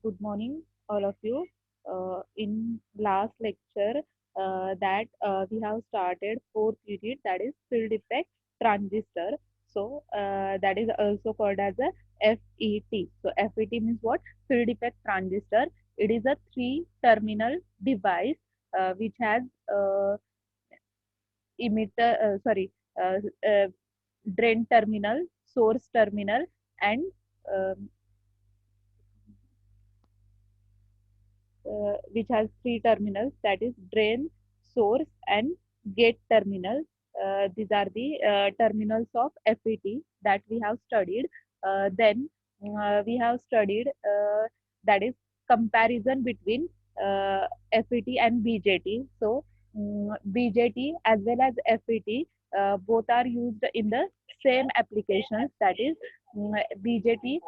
Good morning, all of you. In last lecture, we have started fourth unit, that is field effect transistor. So that is also called as a FET. So FET means what? Field effect transistor. It is a three-terminal device which has emitter, uh, uh, drain terminal, source terminal, and um, which has three terminals, that is drain, source, and gate terminal. These are the terminals of FET that we have studied. Then we have studied that is comparison between FET and BJT. So BJT as well as FET both are used in the same applications. That is BJT.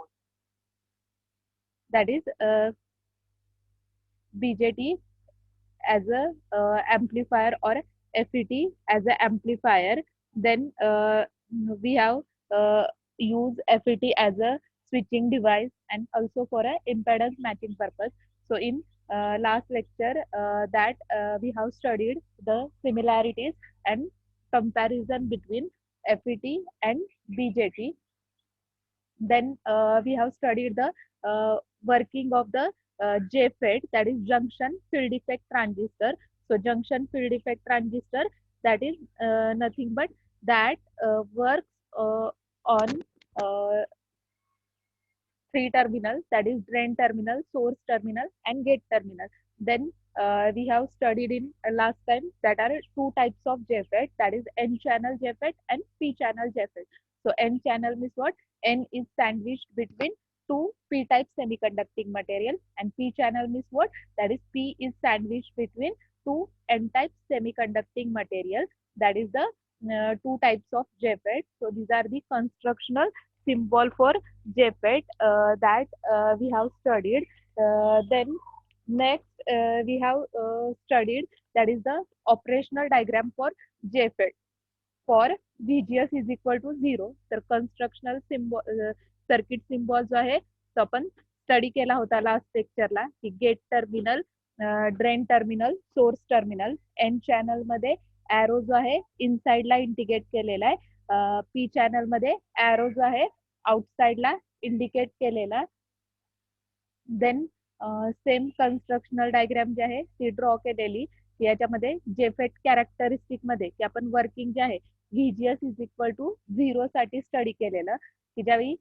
That is BJT as a amplifier or FET as a amplifier. Then we have uh, use FET as a switching device and also for a impedance matching purpose. So in last lecture that we have studied the similarities and comparison between FET and BJT. Then we have studied the working of the JFET, that is junction field effect transistor. So junction field effect transistor, that is nothing but that works on uh, three terminals, that is drain terminal, source terminal, and gate terminal. Then we have studied in last time that are two types of JFET, that is N channel JFET and P channel JFET. So N channel means what? N is sandwiched between two P type semiconducting material, and P channel means what? That is P is sandwiched between two N type semiconducting material. That is the two types of JFET. So these are the constructional symbol for JFET that we have studied. Then next we have studied that is the operational diagram for JFET. For VGS is equal to 0 तर constructional symbol circuit symbol जो आहे तो आपण study केला होता last लेक्चरला की gate terminal, drain terminal, source terminal, N channel मध्ये एरो जो आहे इनसाइडला इंडिकेट केलेला आहे, पी चॅनल मध्ये एरो जो आहे आउटसाइडला इंडिकेट केलेला. देन सेम कन्स्ट्रक्शनल डायग्राम जे आहे ती ड्रॉ केलेली याच्यामध्ये जेफेट कॅरेक्टरिस्टिक मध्ये की आपण वर्किंग जे आहे व्हीजीएस इज इक्वल टू 0 साठी स्टडी केलेलं की ज्यावेळी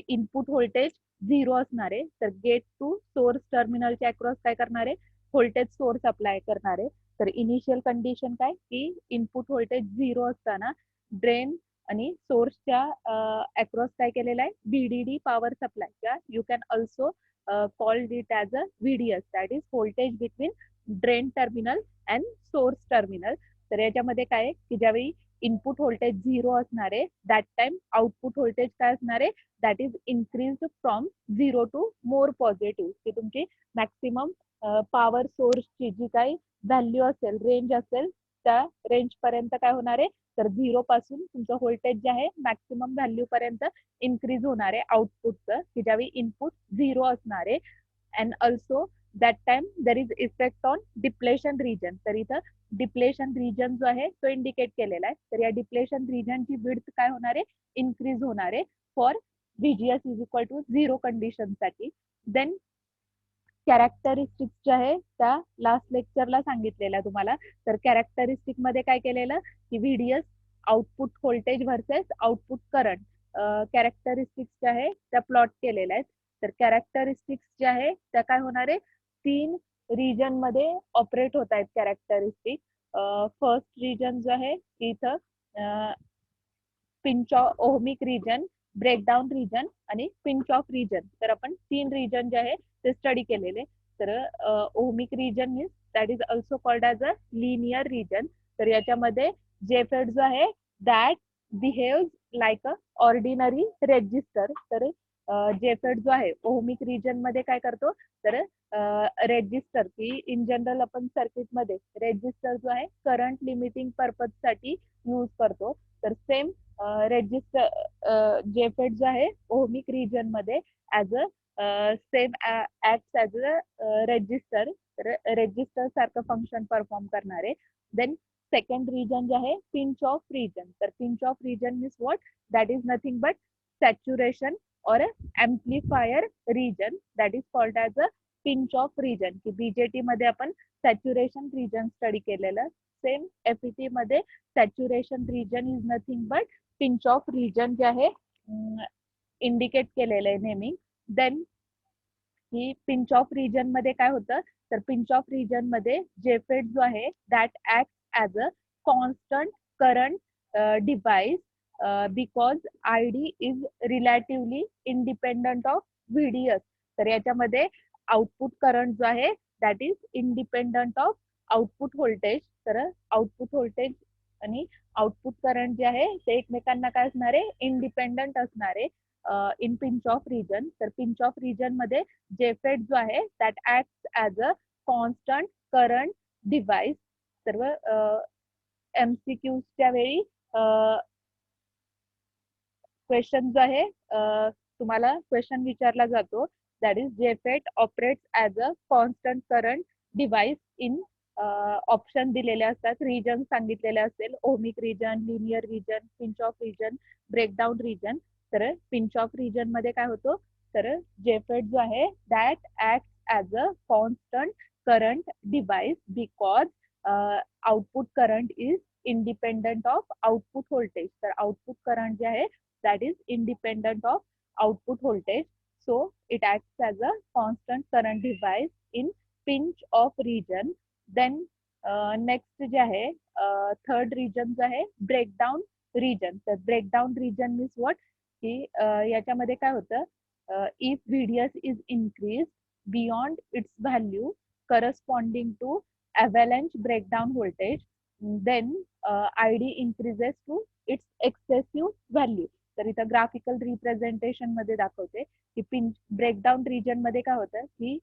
इनपुट व्होल्टेज 0 असणार आहे तर गेट टू सोर्स टर्मिनलच्या अक्रॉस काय करणार आहे, व्होल्टेज सोर्स अप्लाय करणार आहे. तर इनिशियल कंडिशन काय की इनपुट व्होल्टेज 0 असताना ड्रेन आणि सोर्सच्या अक्रॉस काय केलेलं आहे व्हीडीडी पॉवर सप्लाय किंवा you can also called it as a VDS, that is voltage between drain terminal and source terminal. तर याच्यामध्ये काय आहे की ज्यावेळी इनपुट व्होल्टेज 0 असणार आहे दॅट टाइम आउटपुट व्होल्टेज काय असणार आहे, that is increase from 0 to more positive, की तुमची मॅक्सिमम पॉवर सोर्सची जी काही व्हॅल्यू असेल, रेंज असेल, त्या रेंज पर्यंत काय होणार आहे तर 0 पासून तुमचं व्होल्टेज जे आहे मॅक्सिमम व्हॅल्यू पर्यंत इन्क्रीज होणार आहे आउटपुटचं, की ज्यावेळी इनपुट 0 असणार आहे. And also that time there is effect on depletion region. तर इथं डिप्लेशन रिजन जो आहे तो इंडिकेट केलेला आहे. तर या डिप्लेशन रिजनची विड्थ काय होणार आहे, इन्क्रीज होणार आहे for VGS is equal to 0 कंडिशनसाठी. देन कॅरेक्टरिस्टिक्स जे आहे त्या लास्ट लेक्चरला सांगितलेल्या तुम्हाला. तर कॅरेक्टरिस्टिक मध्ये काय केलेलं की VDS output voltage versus output current characteristics जे आहे त्या प्लॉट केलेल्या आहेत. तर कॅरेक्टरिस्टिक्स जे आहे त्या काय होणार आहे, 3 रिजन मध्ये ऑपरेट होत आहेत कॅरेक्टरिस्टिक. फर्स्ट रिजन जो आहे इथं pinch off ohmic region, breakdown region आणि पिंच ऑफ रिजन. तर आपण 3 रिजन जे आहे ते स्टडी केलेले. तर ohmic region means that is also called as a linear region. तर याच्यामध्ये जेफेट जो आहे that behaves like a ordinary resistor. तर जेफेट जो आहे ओहमिक रिजन मध्ये काय करतो तर रेजिस्टर की इन जनरल आपण सर्किट मध्ये रेजिस्टर जो आहे करंट लिमिटिंग पर्पज साठी यूज करतो. तर सेम रेजिस्टर जेफेट जो आहे ओहमिक रिजन मध्ये as a same act as a resistor resistor सारखं फंक्शन परफॉर्म करणारे. देन सेकंड रिजन जे आहे पिंच ऑफ रिजन. तर pinch off region means what, that is nothing but saturation और amplifier region, that is called as a pinch off region. की BJT मध्ये आपण saturation region study केलेलं, same FET मध्ये saturation region is nothing but pinch off region जे आहे indicate केलेलं आहे नेमिंग. देन ही पिंच ऑफ रिजन मध्ये काय होतं, तर पिंच ऑफ रिजन मध्ये जेफेट जो आहे that act as a constant current device because I D is relatively independent of VDS. तर याच्यामध्ये आउटपुट करंट जो आहे that is independent of output voltage. तर आउटपुट व्होल्टेज आणि आउटपुट करंट जे आहे ते एकमेकांना काय असणार आहे, इंडिपेंडंट असणार आहे इन पिंच ऑफ रिजन. तर पिंच ऑफ रिजन मध्ये जेफेट जो आहे that act as a constant current device. सर्व एमसीक्यूच्या वेळी क्वेश्चन जो आहे तुम्हाला क्वेश्चन विचारला जातो, that is JFET operates as a constant current device in option दिलेले असतात, रिजन सांगितलेले असेल, ohmic region, linear region, pinch off region, breakdown region. तर पिंच ऑफ रिजन मध्ये काय होतो, तर जेफेट जो आहे that act as a constant current device because output current is independent of output voltage. तर आउटपुट करंट जे आहे that is independent of output voltage, so it acts as a constant current device in pinch off region. Then next जे आहे third region जो आहे breakdown region. तर breakdown region means what, की याच्यामध्ये काय होतं, if VDS is increase beyond its value corresponding to avalanche breakdown voltage, then ID increases to its excessive value. तर इथं ग्राफिकल रिप्रेझेंटेशन मध्ये दाखवते की पिंच ब्रेकडाऊन रिजन मध्ये काय होतं की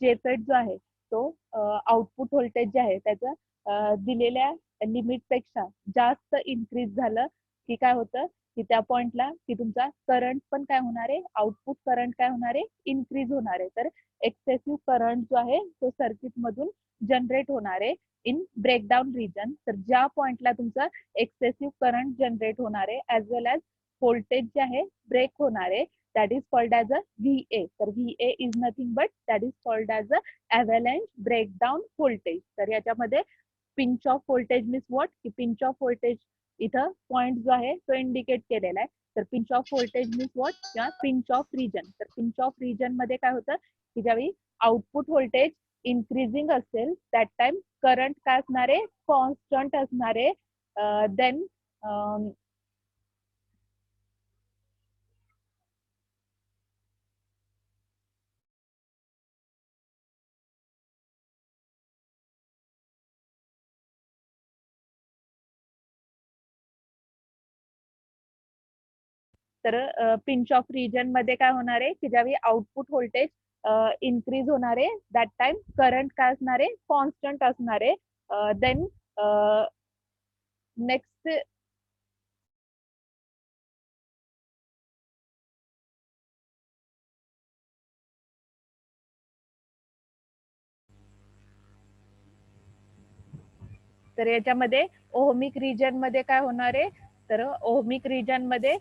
जेफेट जो आहे तो आउटपुट व्होल्टेज जे आहे त्याचं दिलेल्या लिमिट पेक्षा जास्त इन्क्रीज झालं की काय होतं, की त्या पॉइंटला की तुमचा करंट पण काय होणार आहे, आउटपुट करंट काय होणार आहे, इन्क्रीज होणार आहे. तर एक्सेसिव्ह करंट जो आहे तो सर्किट मधून जनरेट होणार आहे इन ब्रेकडाऊन रिजन. तर ज्या पॉइंटला तुमचा एक्सेसिव्ह करंट जनरेट होणार आहे ऍज वेल एज व्होल्टेज जे आहे ब्रेक होणार आहे, that is called as a VA. तर VA is nothing but that is called as a avalanche breakdown voltage. तर याच्यामध्ये pinch off voltage means what, की पिंच ऑफ व्होल्टेज इथं पॉइंट जो आहे तो इंडिकेट केलेला आहे. तर pinch off voltage means what, किंवा पिंच ऑफ रिजन. तर पिंच ऑफ रिजन मध्ये काय होतं, की ज्यावेळी आउटपुट व्होल्टेज इन्क्रीजिंग असेल दॅट टाइम करंट काय असणार आहे, कॉन्स्टंट असणार आहे. देन तर पिंच ऑफ रिजन मध्ये काय होणार आहे, की ज्यावेळी आउटपुट व्होल्टेज इन्क्रीज होणार आहे दॅट टाइम करंट काय असणार आहे, कॉन्स्टंट असणार आहे. देन नेक्स्ट तर याच्यामध्ये ओहमिक रिजन मध्ये काय होणार आहे, तर ओहमिक रिजन मध्ये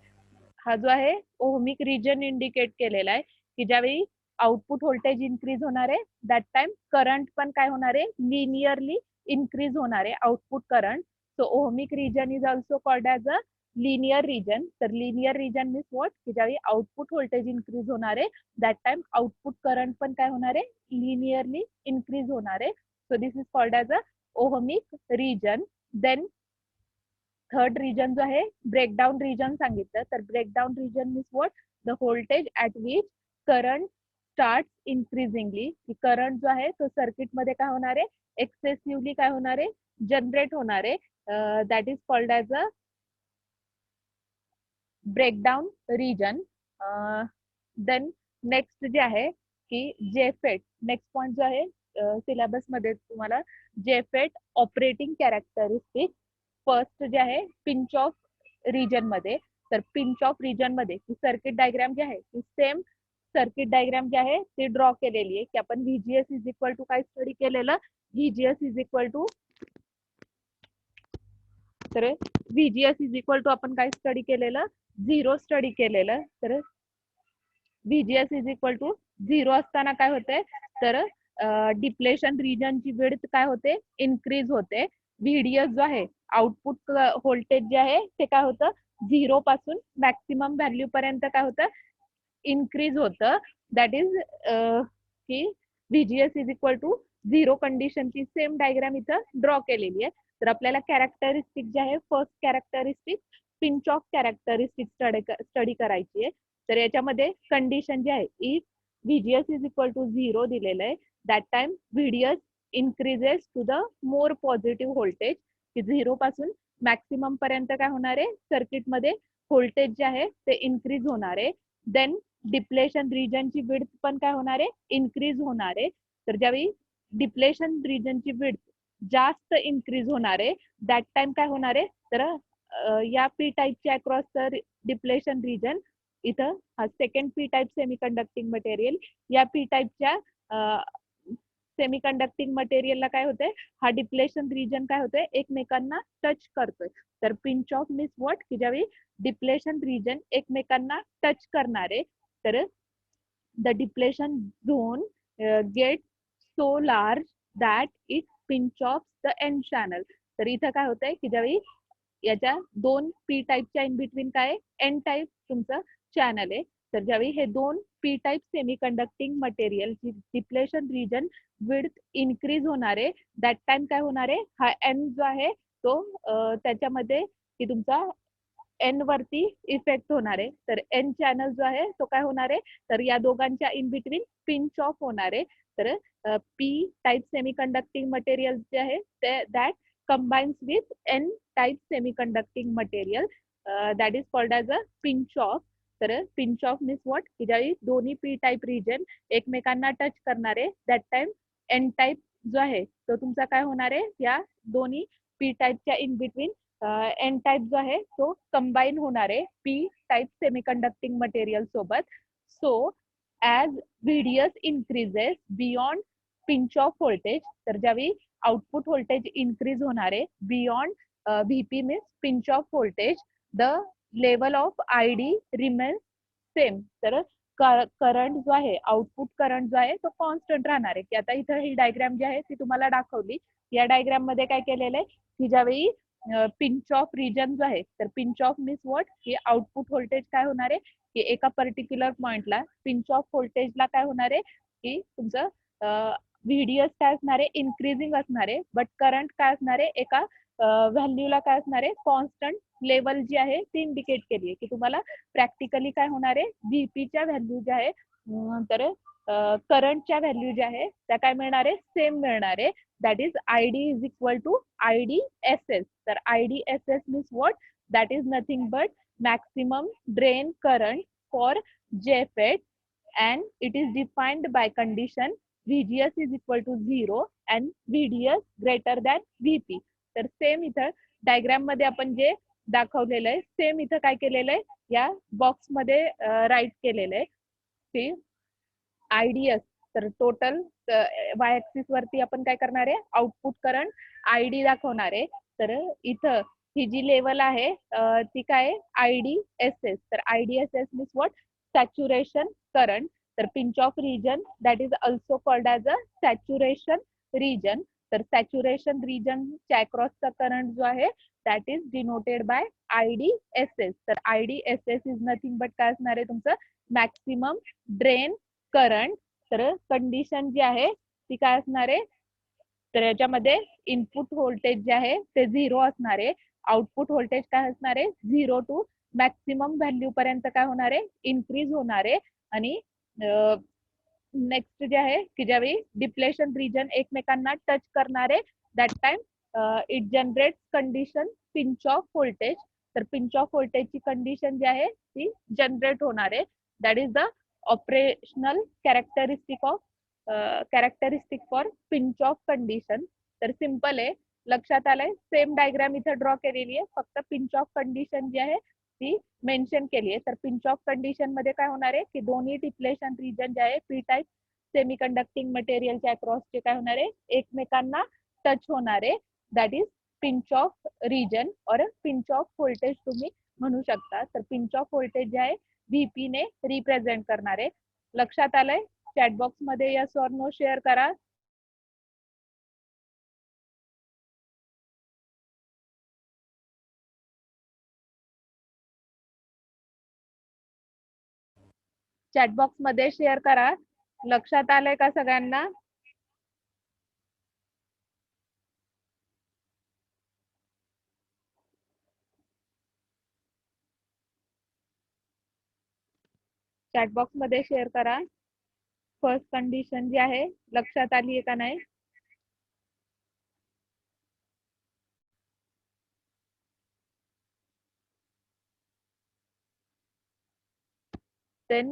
हा जो आहे ओहमिक रिजन इंडिकेट केलेला आहे, की ज्यावेळी आउटपुट व्होल्टेज इन्क्रीज होणार आहे दॅट टाइम करंट पण काय होणार आहे, लिनियरली इन्क्रीज होणार आहे output current. So ohmic region is also called as a linear region. तर लिनियर रिजन मीन्स व्हॉट, की ज्यावेळी आउटपुट व्होल्टेज इन्क्रीज होणार आहे दॅट टाइम आउटपुट करंट पण काय होणार आहे, लिनियरली इन्क्रीज होणार आहे. So this is called as a ohmic region. Then third region जो आहे ब्रेकडाऊन रिजन सांगितलं. तर breakdown region means what, the voltage at which current start increasingly. की करंट जो आहे तो सर्किट मध्ये काय होणार आहे, एक्सेसिव्हली काय होणार आहे, जनरेट होणार आहे. That is called as a breakdown region. Then next जे आहे की जेफेट, नेक्स्ट पॉइंट जो आहे सिलेबस मध्ये तुम्हाला जेफेट ऑपरेटिंग कॅरेक्टरिस्टिक फर्स्ट जे आहे पिंच ऑफ रिजन मध्ये, तर पिंच ऑफ रिजन मध्ये सर्किट डायग्राम जे आहे ती सेम सर्किट डायग्राम जे आहे ते ड्रॉ केलेली आहे, की आपण व्हीजीएस इज इक्वल टू काय स्टडी केलेलं, व्हीजीएस इज इक्वल टू, तर व्हीजीएस इज इक्वल टू आपण काय स्टडी केलेलं, 0 स्टडी केलेलं. तर व्हीजीएस इज इक्वल टू 0 असताना काय होते, तर डिप्लेशन रिजनची विड्थ काय होते, इन्क्रीज होते. व्हीडीएस जो आहे आउटपुट व्होल्टेज जे आहे ते काय होतं, 0 पासून मॅक्सिमम व्हॅल्यू पर्यंत काय होतं, इन्क्रीज होतं. दॅट इज की व्हीजीएस इज इक्वल टू 0 कंडिशनची सेम डायग्राम इथं ड्रॉ केलेली आहे. तर आपल्याला कॅरेक्टरिस्टिक जे आहे, first characteristic pinch off characteristic study करायची आहे. तर याच्यामध्ये कंडिशन जे आहे, if VGS is equal to 0 दिलेलं आहे, that time VDS increases to the more positive voltage, की 0 पासून मॅक्सिमम पर्यंत काय होणार आहे, सर्किटमध्ये व्होल्टेज जे आहे ते इन्क्रीज होणार आहे. देन डिप्लेशन रिजनची विड्थ पण काय होणार आहे, इन्क्रीज होणार आहे. तर ज्यावेळी डिप्लेशन रिजनची विड्थ जास्त इन्क्रीज होणार आहे, दॅट टाइम काय होणार आहे, तर या पी टाईपच्या अक्रॉस डिप्लेशन रिजन, इथं हा second P type semiconducting material, या पी टाईपच्या सेमीकंडक्टिंग मटेरियलला काय होतंय, हा डिप्लेशन रिजन काय होतोय, एकमेकांना टच करतोय. तर पिंच ऑफ मीन्स व्हॉट, की ज्यावेळी डिप्लेशन रिजन एकमेकांना टच करणारे, तर the depletion zone get so large that it pinch off the N channel. तर इथं काय होतंय, की ज्यावेळी याच्या दोन पी टाईपच्या इन बिटवीन काय एन टाईप तुमचं चॅनल आहे, तर ज्यावेळी हे दोन P type semiconducting material depletion region width increase होणार आहे, दॅट टाइम काय होणार आहे, हा एन जो आहे तो त्याच्यामध्ये की तुमचा एन वरती इफेक्ट होणार आहे. तर एन चॅनल जो आहे तो काय होणार आहे, तर या दोघांच्या इन बिटवीन पिंच ऑफ होणार आहे. तर P type semiconducting material जे आहे ते that combines with N type semiconducting material that is called as a pinch off. तर pinch off means what, की ज्यावेळी दोन्ही पी टाईप रिजन एकमेकांना टच करणारे, दॅट टाइम एन टाईप जो आहे तो तुमचा काय होणार आहे, या दोन्ही पी टाईपच्या इन बिटवीन एन टाईप जो आहे तो कंबाईन होणार आहे पी टाईप सेमीकंडक्टिंग मटेरियल सोबत. So as VDS increases beyond pinch off voltage, तर ज्यावेळी आउटपुट व्होल्टेज इन्क्रीज होणार आहे beyond VP means pinch off voltage, the level of I D remains same. तर करंट जो आहे, आउटपुट करंट जो आहे तो कॉन्स्टंट राहणार आहे. की आता इथं ही डायग्राम जी आहे ती तुम्हाला दाखवली. या डायग्राम मध्ये काय केलेलं आहे, की ज्यावेळी पिंच ऑफ रिजन जो आहे, तर पिंच ऑफ मीन्स व्हॉट, की आउटपुट व्होल्टेज काय होणार आहे, की एका पर्टिक्युलर पॉइंटला पिंच ऑफ व्होल्टेजला काय होणार आहे, की तुमचं व्हीडीएस काय असणार आहे, इन्क्रीजिंग असणार आहे, बट करंट काय असणार आहे, एका व्हॅल्यूला काय असणार आहे, कॉन्स्टंट लेवल जी आहे ती इंडिकेट केली आहे. की तुम्हाला प्रॅक्टिकली काय होणार आहे, व्हीपीच्या व्हॅल्यू ज्या आहे, तर करंटच्या व्हॅल्यू ज्या आहे त्या काय मिळणार आहे, सेम मिळणार आहे. That is I D is equal to I D S S. तर I D S S means what, that is nothing but maximum drain current for JFET, and it is defined by condition VGS is equal to 0 and VDS greater than VP. तर same इथं diagram मध्ये आपण जे दाखवलेलं आहे same इथं काय केलेलं आहे, या बॉक्स मध्ये राईट केलेलं आहे की आयडीएस, तर टोटल वाय ऍक्सिस वरती आपण काय करणार आहे, आउटपुट करंट आयडी दाखवणार आहे. तर इथं ही जी लेवल आहे ती काय आयडी एस एस. तर ID S S means what, saturation current. तर pinch off region that is also called as a saturation region. तर सॅच्युरेशन रिजनच्या अक्रॉसचा करंट जो आहे that is denoted by ID S S. तर ID S S is nothing but काय असणार आहे, तुमचं मॅक्सिमम ड्रेन करंट. तर कंडिशन जी आहे ती काय असणार आहे, तर याच्यामध्ये इनपुट व्होल्टेज जे आहे ते 0 असणार आहे, आउटपुट व्होल्टेज काय असणार आहे, 0 टू मॅक्सिमम व्हॅल्यू पर्यंत काय होणार आहे, इन्क्रीज होणार आहे. आणि नेक्स्ट जे आहे की ज्यावेळी डिप्लेशन रिजन एकमेकांना टच करणारे, that time it generate condition pinch off voltage. तर पिंच ऑफ व्होल्टेजची कंडिशन जी आहे ती जनरेट होणार आहे. That is the operational characteristic for pinch of condition. तर सिंपल आहे, लक्षात आलंय? सेम डायग्राम इथे ड्रॉ केलेली आहे, फक्त पिंच ऑफ कंडिशन जी आहे ती मेन्शन केली आहे. तर पिंच ऑफ कंडिशन मध्ये काय होणार आहे की दोन्ही डिप्लेशन रिजन जे आहे पी टाईप सेमीकंडक्टिंग मटेरियलच्या अक्रॉसचे काय होणार आहे, एकमेकांना टच होणार आहे. That is pinch off region और पिंच ऑफ व्होल्टेज तुम्ही म्हणू शकता. तर पिंच ऑफ व्होल्टेज जे आहे व्हीपी ने रिप्रेझेंट करणार आहे. लक्षात आलंय? चॅट बॉक्स मध्ये यस और नो शेअर करा. चॅट बॉक्स मध्ये शेअर करा. लक्षात आलंय का सगळ्यांना? चॅट बॉक्स मध्ये शेअर करा. फर्स्ट कंडिशन जी आहे लक्षात आली आहे का नाही? देन